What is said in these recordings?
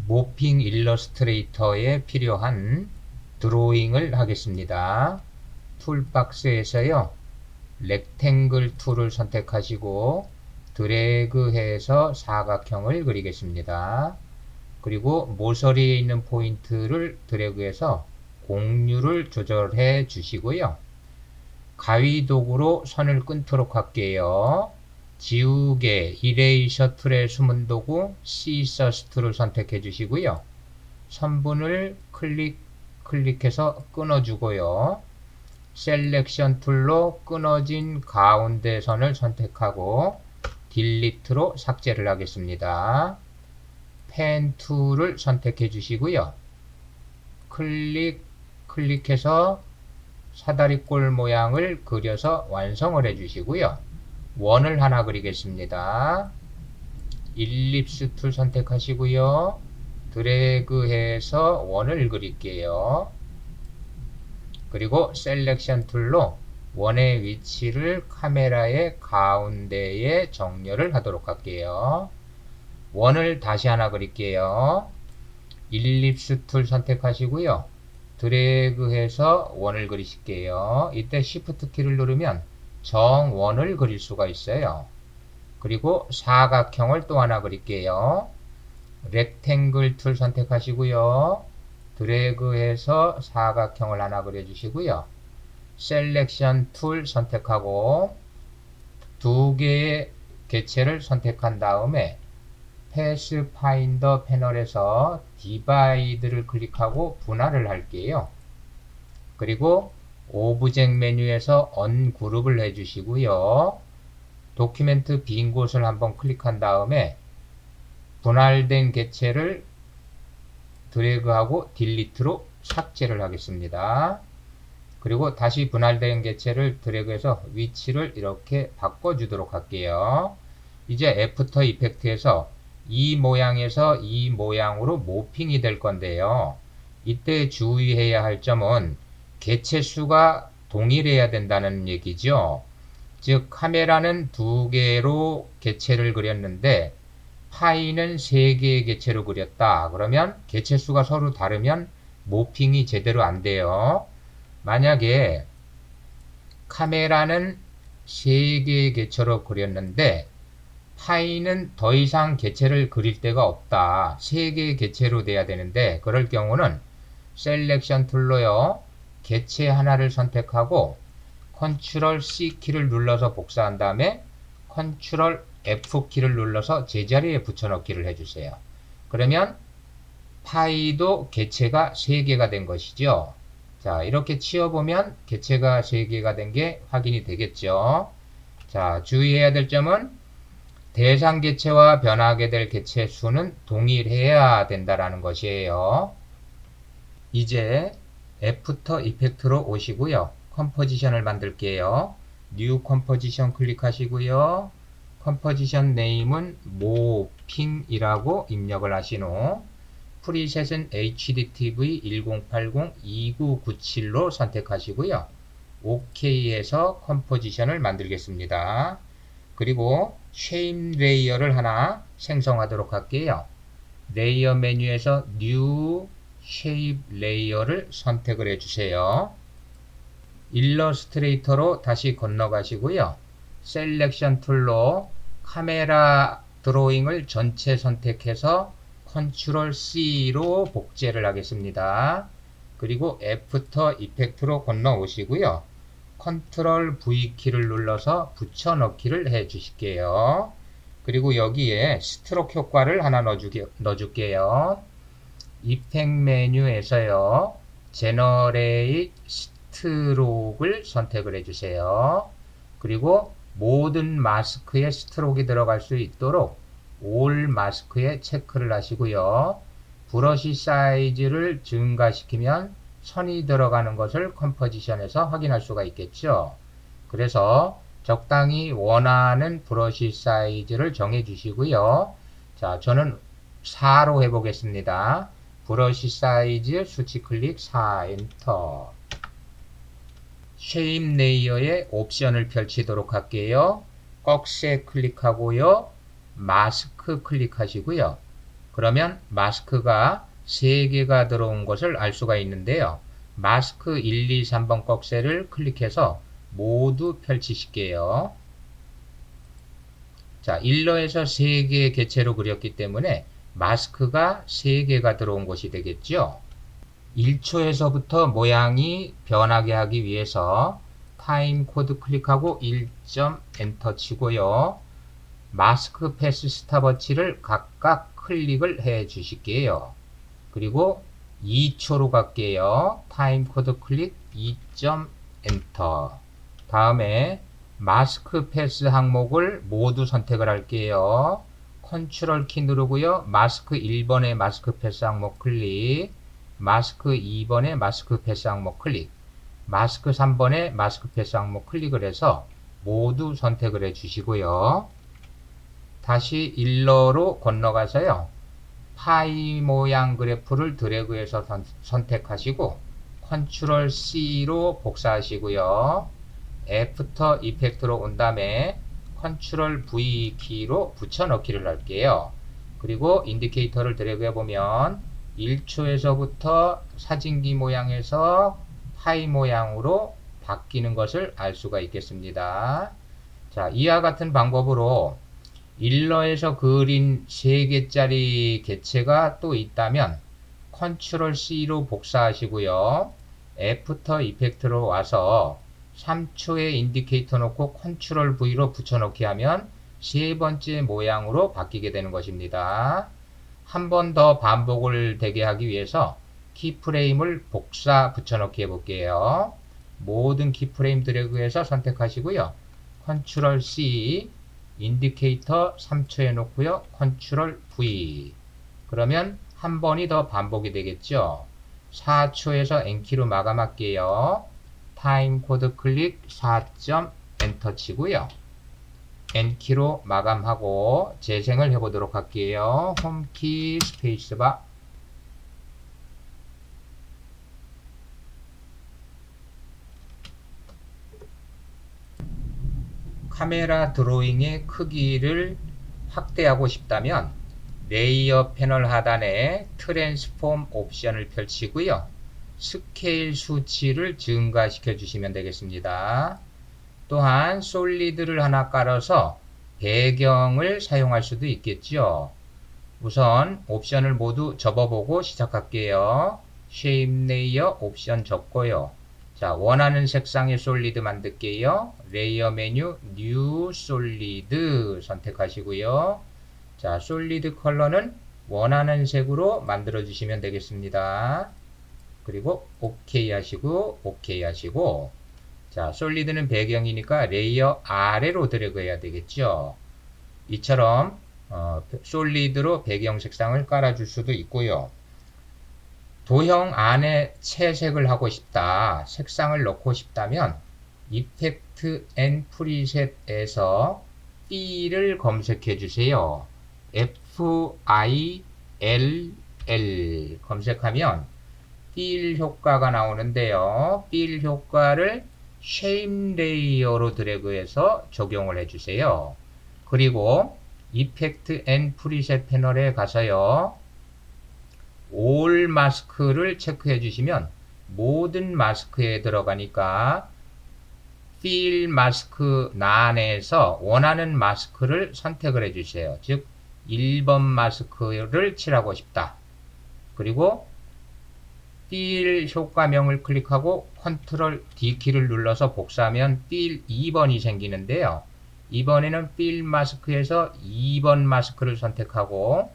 모핑 일러스트레이터에 필요한 드로잉을 하겠습니다. 툴박스에서요, 렉탱글 툴을 선택하시고 드래그해서 사각형을 그리겠습니다. 그리고 모서리에 있는 포인트를 드래그해서 공류를 조절해 주시고요. 가위도구로 선을 끊도록 할게요. 지우개, 이레이셔 툴의 숨은 도구 시서스 툴을 선택해 주시고요. 선분을 클릭해서 끊어주고요. 셀렉션 툴로 끊어진 가운데 선을 선택하고 딜리트로 삭제를 하겠습니다. 펜 툴을 선택해 주시고요. 클릭해서 사다리꼴 모양을 그려서 완성을 해 주시고요. 원을 하나 그리겠습니다. 일립스 툴 선택하시고요. 드래그해서 원을 그릴게요. 그리고 셀렉션 툴로 원의 위치를 카메라의 가운데에 정렬을 하도록 할게요. 원을 다시 하나 그릴게요. 일립스 툴 선택하시고요. 드래그해서 원을 그리실게요. 이때 Shift 키를 누르면 정원을 그릴 수가 있어요. 그리고 사각형을 또 하나 그릴게요. 렉탱글 툴 선택하시고요. 드래그해서 사각형을 하나 그려주시고요. 셀렉션 툴 선택하고 두 개의 객체를 선택한 다음에 패스파인더 패널에서 디바이드를 클릭하고 분할을 할게요. 그리고 오브젝트 메뉴에서 언그룹을 해주시고요. 도큐멘트 빈 곳을 한번 클릭한 다음에 분할된 객체를 드래그하고 딜리트로 삭제를 하겠습니다. 그리고 다시 분할된 객체를 드래그해서 위치를 이렇게 바꿔주도록 할게요. 이제 애프터 이펙트에서 이 모양에서 이 모양으로 모핑이 될 건데요. 이때 주의해야 할 점은 객체 수가 동일해야 된다는 얘기죠. 즉 카메라는 2개로 객체를 그렸는데 파이는 3개의 객체로 그렸다. 그러면 객체 수가 서로 다르면 모핑이 제대로 안 돼요. 만약에 카메라는 3개의 객체로 그렸는데 파이는 더 이상 객체를 그릴 데가 없다. 3개의 객체로 돼야 되는데 그럴 경우는 셀렉션 툴로요. 객체 하나를 선택하고 컨트롤 C 키를 눌러서 복사한 다음에 컨트롤 F 키를 눌러서 제자리에 붙여넣기를 해주세요. 그러면 파이도 객체가 3개가 된 것이죠. 자, 이렇게 치워보면 객체가 3개가 된 게 확인이 되겠죠. 자, 주의해야 될 점은 대상 객체와 변하게 될 객체 수는 동일해야 된다라는 것이에요. 이제 애프터 이펙트로 오시고요. 컴포지션을 만들게요. 뉴 컴포지션 클릭하시고요. 컴포지션 네임은 모핑이라고 입력을 하신 후 프리셋은 HDTV 1080-2997로 선택하시고요. OK에서 컴포지션을 만들겠습니다. 그리고 쉐임 레이어를 하나 생성하도록 할게요. 레이어 메뉴에서 뉴 쉐입 레이어를 선택을 해주세요. 일러스트레이터로 다시 건너가시고요. 셀렉션 툴로 카메라 드로잉을 전체 선택해서 컨트롤 C로 복제를 하겠습니다. 그리고 애프터 이펙트로 건너오시고요. 컨트롤 V 키를 눌러서 붙여넣기를 해 주실게요. 그리고 여기에 스트로크 효과를 하나 넣어줄게요. 이펙트 메뉴에서요. 제너레이트 스트로크를 선택을 해주세요. 그리고 모든 마스크에 스트로크가 들어갈 수 있도록 올 마스크에 체크를 하시고요. 브러쉬 사이즈를 증가시키면 선이 들어가는 것을 컴포지션에서 확인할 수가 있겠죠. 그래서 적당히 원하는 브러쉬 사이즈를 정해 주시고요. 자, 저는 4로 해보겠습니다. 브러쉬 사이즈 수치 클릭 4 엔터. 쉐입 레이어의 옵션을 펼치도록 할게요. 꺽쇠 클릭하고요. 마스크 클릭하시고요. 그러면 마스크가 3개가 들어온 것을 알 수가 있는데요. 마스크 1, 2, 3번 꺽쇠를 클릭해서 모두 펼치실게요. 자, 일러에서 3개의 개체로 그렸기 때문에 마스크가 3개가 들어온 것이 되겠죠. 1초에서부터 모양이 변하게 하기 위해서 타임 코드 클릭하고 1점 엔터 치고요. 마스크 패스 스탑워치를 각각 클릭을 해 주실게요. 그리고 2초로 갈게요. 타임 코드 클릭 2점 엔터. 다음에 마스크 패스 항목을 모두 선택을 할게요. 컨트롤 키 누르고요. 마스크 1번의 마스크 패스 항목 클릭, 마스크 2번의 마스크 패스 항목 클릭, 마스크 3번의 마스크 패스 항목 클릭을 해서 모두 선택을 해 주시고요. 다시 일러로 건너가서요. 파이 모양 그래프를 드래그해서 선택하시고 컨트롤 C로 복사하시고요. 애프터 이펙트로 온 다음에 컨트롤 V 키로 붙여넣기를 할게요. 그리고 인디케이터를 드래그 해보면 1초에서부터 사진기 모양에서 파이 모양으로 바뀌는 것을 알 수가 있겠습니다. 자, 이와 같은 방법으로 일러에서 그린 3개짜리 개체가 또 있다면 컨트롤 C로 복사하시고요. 애프터 이펙트로 와서 3초의 인디케이터 놓고 컨트롤 V로 붙여넣기 하면 3번째 모양으로 바뀌게 되는 것입니다. 한 번 더 반복을 되게 하기 위해서 키프레임을 복사 붙여넣기 해볼게요. 모든 키프레임 드래그해서 선택하시고요. 컨트롤 C, 인디케이터 3초에 놓고요. 컨트롤 V. 그러면 한 번이 더 반복이 되겠죠. 4초에서 N키로 마감할게요. 타임 코드 클릭 4점 엔터 치고요. N키로 마감하고 재생을 해보도록 할게요. 홈키 스페이스바. 카메라 드로잉의 크기를 확대하고 싶다면 레이어 패널 하단에 트랜스폼 옵션을 펼치고요. 스케일 수치를 증가시켜 주시면 되겠습니다. 또한 솔리드를 하나 깔아서 배경을 사용할 수도 있겠죠. 우선 옵션을 모두 접어보고 시작할게요. 쉐입 레이어 옵션 접고요. 자, 원하는 색상의 솔리드 만들게요. 레이어 메뉴 뉴 솔리드 선택하시고요. 자, 솔리드 컬러는 원하는 색으로 만들어 주시면 되겠습니다. 그리고 OK 하시고 OK 하시고, 자, 솔리드는 배경이니까 레이어 아래로 드래그 해야 되겠죠. 이처럼 솔리드로 배경 색상을 깔아줄 수도 있고요. 도형 안에 채색을 하고 싶다, 색상을 넣고 싶다면 이펙트 앤 프리셋에서 필을 검색해 주세요. FILL 검색하면 필 효과가 나오는데요. 필 효과를 쉐입 레이어로 드래그해서 적용을 해주세요. 그리고 이펙트 앤 프리셋 패널에 가서요. 올 마스크를 체크해 주시면 모든 마스크에 들어가니까 필 마스크 난에서 원하는 마스크를 선택을 해 주세요. 즉 1번 마스크를 칠하고 싶다. 그리고 필 효과명을 클릭하고 컨트롤 D키를 눌러서 복사하면 필 2번이 생기는데요. 이번에는 필 마스크에서 2번 마스크를 선택하고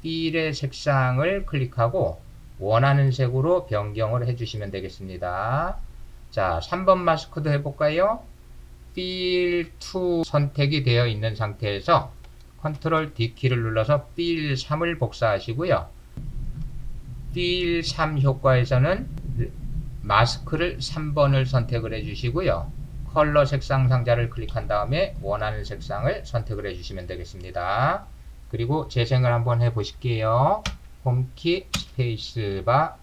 필의 색상을 클릭하고 원하는 색으로 변경을 해주시면 되겠습니다. 자, 3번 마스크도 해볼까요? 필 2 선택이 되어 있는 상태에서 컨트롤 D키를 눌러서 필 3을 복사하시고요. 필 3 효과에서는 마스크를 3번을 선택을 해주시고요. 컬러 색상 상자를 클릭한 다음에 원하는 색상을 선택을 해주시면 되겠습니다. 그리고 재생을 한번 해보실게요. 홈키 스페이스바